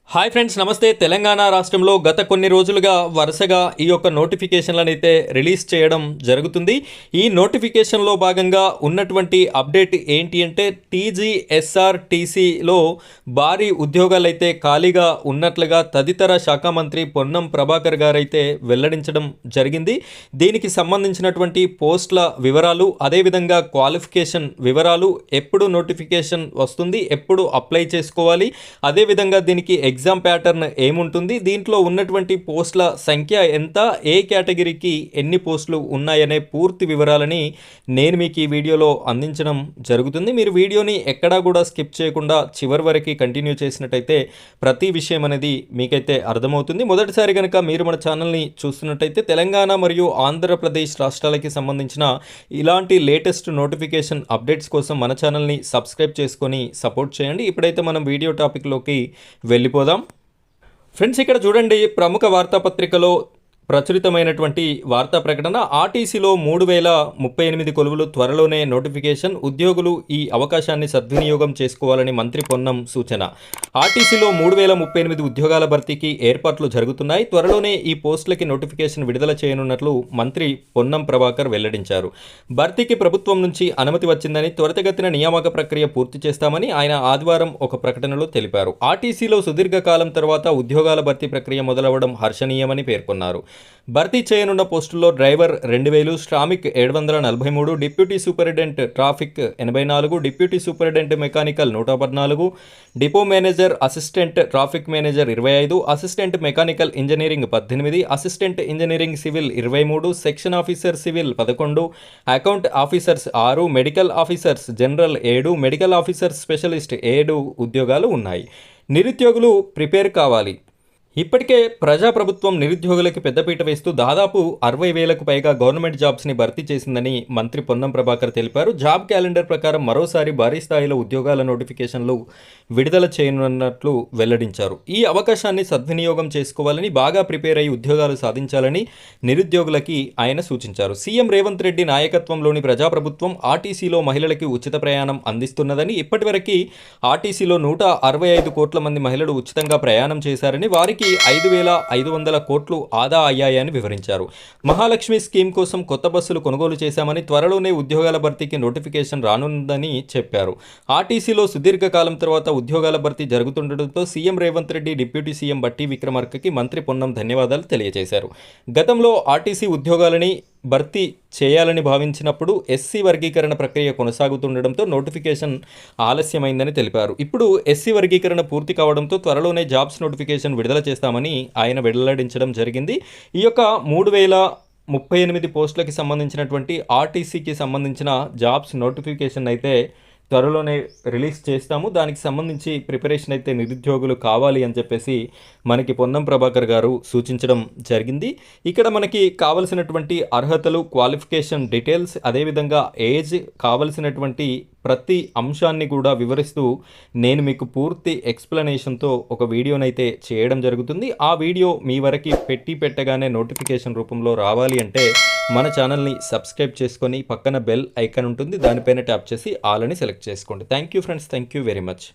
Hi friends, నమస్తే. తెలంగాణ రాష్ట్రంలో గత కొన్ని రోజులుగా వరుసగా ఈ యొక్క నోటిఫికేషన్లను అయితే రిలీజ్ చేయడం జరుగుతుంది. ఈ నోటిఫికేషన్లో భాగంగా ఉన్నటువంటి అప్డేట్ ఏంటి అంటే టీజీఎస్ఆర్టీసీలో భారీ ఉద్యోగాలు అయితే ఖాళీగా ఉన్నట్లుగా తదితర శాఖ మంత్రి పొన్నం ప్రభాకర్ గారు అయితే వెల్లడించడం జరిగింది. దీనికి సంబంధించినటువంటి పోస్టుల వివరాలు, అదేవిధంగా క్వాలిఫికేషన్ వివరాలు, ఎప్పుడు నోటిఫికేషన్ వస్తుంది, ఎప్పుడు అప్లై చేసుకోవాలి, అదేవిధంగా దీనికి ఎగ్జామ్ ప్యాటర్న్ ఏముంటుంది, దీంట్లో ఉన్నటువంటి పోస్టుల సంఖ్య ఎంత, ఏ కేటగిరీకి ఎన్ని పోస్టులు ఉన్నాయనే పూర్తి వివరాలని నేను మీకు ఈ వీడియోలో అందించడం జరుగుతుంది. మీరు వీడియోని ఎక్కడా కూడా స్కిప్ చేయకుండా చివరి వరకు కంటిన్యూ చేసినట్టయితే ప్రతి విషయం అనేది మీకైతే అర్థమవుతుంది. మొదటిసారి కనుక మీరు మన ఛానల్ని చూస్తున్నట్టయితే తెలంగాణ మరియు ఆంధ్రప్రదేశ్ రాష్ట్రాలకి సంబంధించిన ఇలాంటి లేటెస్ట్ నోటిఫికేషన్ అప్డేట్స్ కోసం మన ఛానల్ని సబ్స్క్రైబ్ చేసుకొని సపోర్ట్ చేయండి. ఇప్పుడైతే మనం వీడియో టాపిక్లోకి వెళ్ళిపోదాం. ఫ్రెండ్స్, ఇక్కడ చూడండి, ప్రముఖ వార్తాపత్రికలో ప్రచురితమైనటువంటి వార్తా ప్రకటన. ఆర్టీసీలో 3038 కొలువులు, త్వరలోనే నోటిఫికేషన్, ఉద్యోగులు ఈ అవకాశాన్ని సద్వినియోగం చేసుకోవాలని మంత్రి పొన్నం సూచన. ఆర్టీసీలో 3038 ఉద్యోగాల భర్తీకి ఏర్పాట్లు జరుగుతున్నాయి. త్వరలోనే ఈ పోస్టులకి నోటిఫికేషన్ విడుదల చేయనున్నట్లు మంత్రి పొన్నం ప్రభాకర్ వెల్లడించారు. భర్తీకి ప్రభుత్వం నుంచి అనుమతి వచ్చిందని, త్వరితగతిన నియామక ప్రక్రియ పూర్తి చేస్తామని ఆయన ఆదివారం ఒక ప్రకటనలో తెలిపారు. ఆర్టీసీలో సుదీర్ఘకాలం తర్వాత ఉద్యోగాల భర్తీ ప్రక్రియ మొదలవడం హర్షణీయమని పేర్కొన్నారు. భర్తీ చేయనున్న పోస్టుల్లో driver 2000, Shramik 743, deputy superintendent traffic 84, deputy superintendent mechanical 114, depot manager, assistant traffic manager 25, assistant mechanical engineering 18, assistant engineering civil 23, section officer civil 11, account officers 6, medical officers general 7, medical officer specialist 7 ఉద్యోగాలు ఉన్నాయి. నిరుద్యోగులు ప్రిపేర్ కావాలి. ఇప్పటికే ప్రజాప్రభుత్వం నిరుద్యోగులకి పెద్దపీట వేస్తూ దాదాపు 60,000కు పైగా గవర్నమెంట్ జాబ్స్ని భర్తీ చేసిందని మంత్రి పొన్నం ప్రభాకర్ తెలిపారు. జాబ్ క్యాలెండర్ ప్రకారం మరోసారి భారీ స్థాయిలో ఉద్యోగాల నోటిఫికేషన్లు విడుదల చేయనున్నట్లు వెల్లడించారు. ఈ అవకాశాన్ని సద్వినియోగం చేసుకోవాలని, బాగా ప్రిపేర్ అయ్యి ఉద్యోగాలు సాధించాలని నిరుద్యోగులకి ఆయన సూచించారు. సీఎం రేవంత్ రెడ్డి నాయకత్వంలోని ప్రజాప్రభుత్వం ఆర్టీసీలో మహిళలకి ఉచిత ప్రయాణం అందిస్తున్నదని, ఇప్పటివరకు ఆర్టీసీలో 165 కోట్ల మంది మహిళలు ఉచితంగా ప్రయాణం చేశారని, వారికి 5,500 కోట్లు ఆదా అయ్యాయని వివరించారు. మహాలక్ష్మి స్కీమ్ కోసం కొత్త బస్సులు కొనుగోలు చేశామని, త్వరలోనే ఉద్యోగాల భర్తీకి నోటిఫికేషన్ రానుందని చెప్పారు. ఆర్టీసీలో సుదీర్ఘకాలం తర్వాత ఉద్యోగాల భర్తీ జరుగుతుండటంతో CM Revanth Reddy, deputy CM Bhatti విక్రమార్కకి మంత్రి పొన్నం ధన్యవాదాలు తెలియజేశారు. గతంలో ఆర్టీసీ ఉద్యోగాలని భర్తీ చేయాలని భావించినప్పుడు ఎస్సీ వర్గీకరణ ప్రక్రియ కొనసాగుతుండటంతో నోటిఫికేషన్ ఆలస్యమైందని తెలిపారు. ఇప్పుడు ఎస్సీ వర్గీకరణ పూర్తి కావడంతో త్వరలోనే జాబ్స్ నోటిఫికేషన్ విడుదల చేస్తామని ఆయన వెల్లడించడం జరిగింది. ఈ యొక్క 3038 పోస్టులకి సంబంధించినటువంటి ఆర్టీసీకి సంబంధించిన జాబ్స్ నోటిఫికేషన్ అయితే త్వరలోనే రిలీజ్ చేస్తాము. దానికి సంబంధించి ప్రిపరేషన్ అయితే నిరుద్యోగులు కావాలి అని చెప్పేసి మనకి పొన్నం ప్రభాకర్ గారు సూచించడం జరిగింది. ఇక్కడ మనకి కావలసినటువంటి అర్హతలు, క్వాలిఫికేషన్ డీటెయిల్స్, అదేవిధంగా ఏజ్, కావలసినటువంటి ప్రతి అంశాన్ని కూడా వివరిస్తూ నేను మీకు పూర్తి ఎక్స్ప్లెనేషన్తో ఒక వీడియోనైతే చేయడం జరుగుతుంది. ఆ వీడియో మీ వరకు పెట్టగానే నోటిఫికేషన్ రూపంలో రావాలి అంటే మన ఛానల్ని సబ్స్క్రైబ్ చేసుకొని పక్కన బెల్ ఐకాన్ ఉంటుంది, దానిపైన ట్యాప్ చేసి ఆల్ అని సెలెక్ట్ చేసుకోండి. Thank you friends, thank you very much.